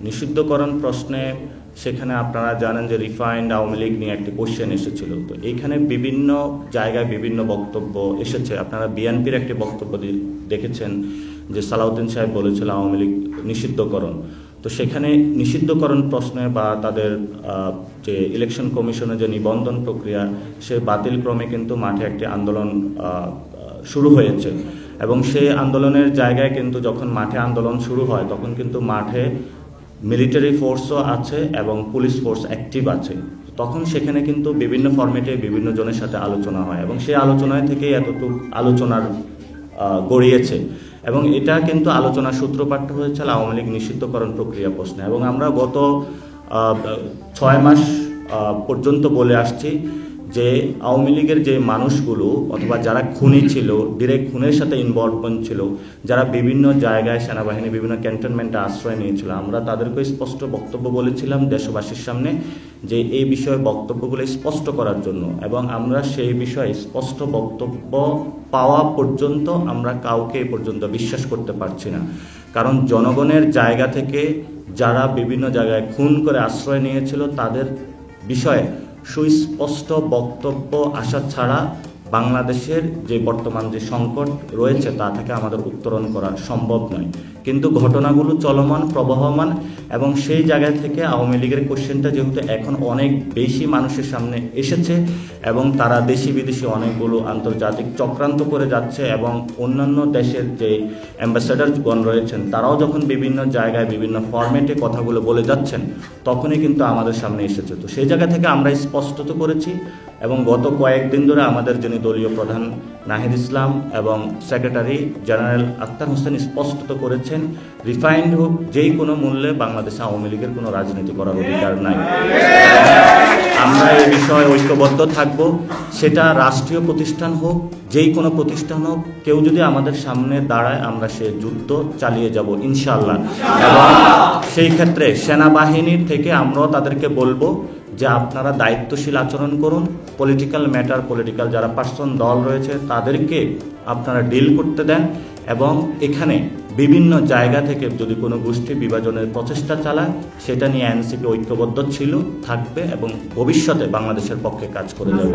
নিষিদ্ধকরণ প্রশ্নে সেখানে আপনারা জানেন যে রিফাইন্ড আওয়ামী লীগ নিয়ে একটি কোশ্চেন এসেছিল। তো এইখানে বিভিন্ন জায়গায় বিভিন্ন বক্তব্য এসেছে। আপনারা বিএনপির একটি বক্তব্য দেখেছেন যে সালাউদ্দিন সাহেব বলেছিল আওয়ামী লীগ নিষিদ্ধকরণ। তো সেখানে নিষিদ্ধকরণ প্রশ্নে বা তাদের যে ইলেকশন কমিশনের যে নিবন্ধন প্রক্রিয়া সে বাতিল ক্রমে কিন্তু মাঠে একটি আন্দোলন শুরু হয়েছে এবং সেই আন্দোলনের জায়গায় কিন্তু যখন মাঠে আন্দোলন শুরু হয় তখন কিন্তু মাঠে মিলিটারি ফোর্সও আছে এবং পুলিশ ফোর্স অ্যাক্টিভ আছে। তখন সেখানে কিন্তু বিভিন্ন ফরম্যাটে বিভিন্ন জনের সাথে আলোচনা হয় এবং সেই আলোচনায় থেকেই এতটুকু আলোচনার গড়িয়েছে এবং এটা কিন্তু আলোচনার সূত্রপাত হয়েছে আওয়ামী লীগ নিষিদ্ধকরণ প্রক্রিয়া প্রশ্নে। এবং আমরা গত 6 মাস পর্যন্ত বলে আসছি যে আওয়ামী লীগের যে মানুষগুলো অথবা যারা খুনি ছিল, ডিরেক্ট খুনের সাথে ইনভলভমেন্ট ছিল, যারা বিভিন্ন জায়গায় সেনাবাহিনী বিভিন্ন ক্যান্টনমেন্টে আশ্রয় নিয়েছিল, আমরা তাদেরকে স্পষ্ট বক্তব্য বলেছিলাম দেশবাসীর সামনে যে এই বিষয়ে বক্তব্যগুলো স্পষ্ট করার জন্য। এবং আমরা সেই বিষয়ে স্পষ্ট বক্তব্য পাওয়া পর্যন্ত আমরা কাউকে এ পর্যন্ত বিশ্বাস করতে পারছি না। কারণ জনগণের জায়গা থেকে যারা বিভিন্ন জায়গায় খুন করে আশ্রয় নিয়েছিল তাদের বিষয়ে সুস্পষ্ট বক্তব্য আসা ছাড়া বাংলাদেশের যে বর্তমান যে সংকট রয়েছে তা থেকে আমাদের উত্তরণ করা সম্ভব নয়। কিন্তু ঘটনাগুলো চলমান প্রবহমান এবং সেই জায়গা থেকে আওয়ামী লীগের কোশ্চেনটা যেহেতু এখন অনেক বেশি মানুষের সামনে এসেছে এবং তারা দেশি বিদেশি অনেকগুলো আন্তর্জাতিক চক্রান্ত করে যাচ্ছে এবং অন্যান্য দেশের যে অ্যাম্বাসেডারগণ রয়েছেন তারাও যখন বিভিন্ন জায়গায় বিভিন্ন ফরম্যাটে কথাগুলো বলে যাচ্ছেন তখনই কিন্তু আমাদের সামনে এসেছে। তো সেই জায়গা থেকে আমরা স্পষ্টত করেছি এবং গত কয়েকদিন ধরে আমাদের যিনি দলীয় প্রধান নাহিদ ইসলাম এবং সেক্রেটারি জেনারেল আখতার হোসেন স্পষ্টত করেছেন রিফাইন্ড হোক যেই কোনো মূল্যে বাংলাদেশে আওয়ামী লীগের কোনো রাজনীতি করার অধিকার নাই। আমরা এই বিষয়ে ঐক্যবদ্ধ থাকব, সেটা রাষ্ট্রীয় প্রতিষ্ঠান হোক যেই কোনো প্রতিষ্ঠান হোক, কেউ যদি আমাদের সামনে দাঁড়ায় আমরা সে যুদ্ধ চালিয়ে যাব ইনশাআল্লাহ। এবং সেই ক্ষেত্রে সেনাবাহিনীর থেকে আমরাও তাদেরকে বলবো যে আপনারা দায়িত্বশীল আচরণ করুন, পলিটিক্যাল ম্যাটার পলিটিক্যাল যারা পার্সন দল রয়েছে তাদেরকে আপনারা ডিল করতে দেন এবং এখানে বিভিন্ন জায়গা থেকে যদি কোনো গোষ্ঠী বিভাজনের প্রচেষ্টা চালায় সেটা নিয়ে এনসিপি ঐক্যবদ্ধ ছিল, থাকবে এবং ভবিষ্যতে বাংলাদেশের পক্ষে কাজ করে যাবে।